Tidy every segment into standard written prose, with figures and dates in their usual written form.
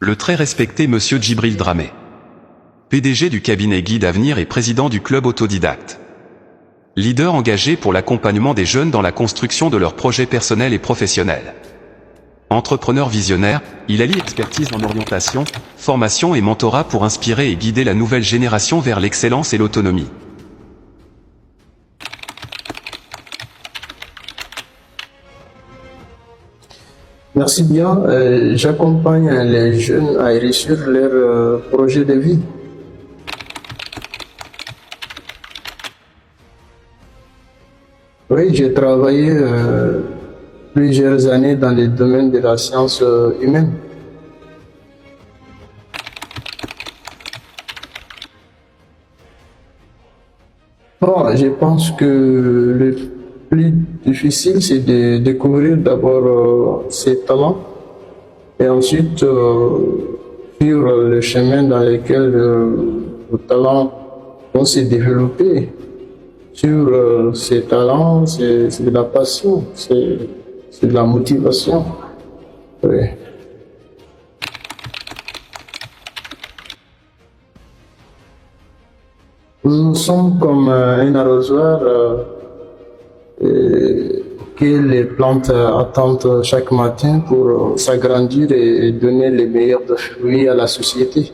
Le très respecté Monsieur Djibril Dramé, PDG du cabinet Guide Avenir et président du club autodidacte. Leader engagé pour l'accompagnement des jeunes dans la construction de leurs projets personnels et professionnels. Entrepreneur visionnaire, il allie expertise en orientation, formation et mentorat pour inspirer et guider la nouvelle génération vers l'excellence et l'autonomie. Merci bien. J'accompagne les jeunes à réussir leur projet de vie. Oui, j'ai travaillé plusieurs années dans le domaine de la science humaine. Bon, je pense que le plus difficile, c'est de découvrir d'abord ses talents et ensuite suivre le chemin dans lequel le talent vont se développer. Sur ces talents, c'est de la passion, c'est de la motivation. Oui. Nous sommes comme un arrosoir que les plantes attendent chaque matin pour s'agrandir et donner les meilleurs fruits à la société.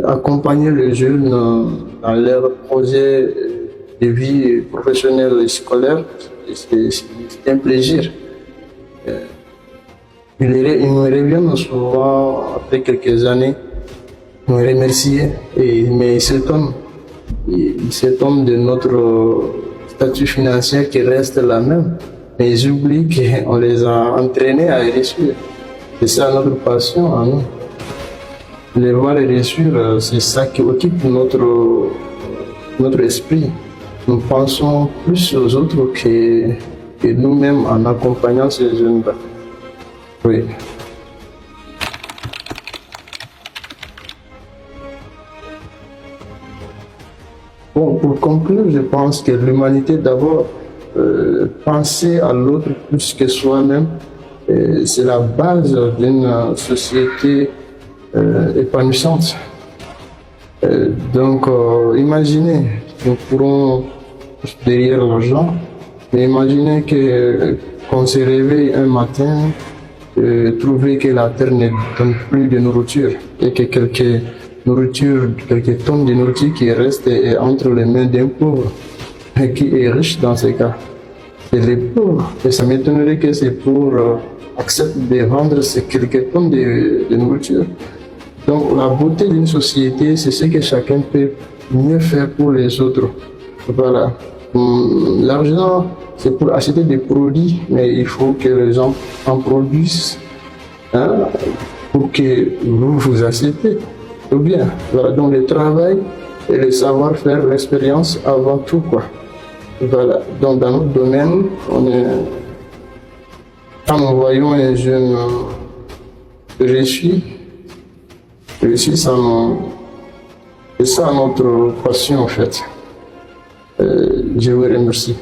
Accompagner les jeunes dans leurs projets de vie professionnelle et scolaire, c'est un plaisir. Ils me reviennent souvent, après quelques années, me remercier, mais ils s'étonnent de notre statut financier qui reste la même. Mais ils oublient qu'on les a entraînés à réussir. C'est ça notre passion à nous. Les voir réussir, c'est ça qui occupe notre esprit. Nous pensons plus aux autres que nous-mêmes en accompagnant ces jeunes-là. Oui. Bon, pour conclure, je pense que l'humanité d'abord, penser à l'autre plus que soi-même, c'est la base d'une société épanouissante. Donc, imaginez, nous pourrons derrière l'argent, mais imaginez qu'on se réveille un matin, trouver que la terre ne donne plus de nourriture et que quelques tonnes de nourriture qui restent entre les mains d'un pauvre, qui est riche dans ce cas. C'est les pauvres. Et ça m'étonnerait que ces pauvres acceptent de vendre ces quelques tonnes de nourriture. Donc la beauté d'une société, c'est ce que chacun peut mieux faire pour les autres. Voilà. L'argent, c'est pour acheter des produits, mais il faut que les gens en produisent pour que vous achetez. Ou bien, voilà, donc le travail et le savoir-faire, l'expérience avant tout, quoi. Voilà, donc dans notre domaine, quand nous voyons un jeune réussir, c'est ça notre passion en fait. Je vous remercie.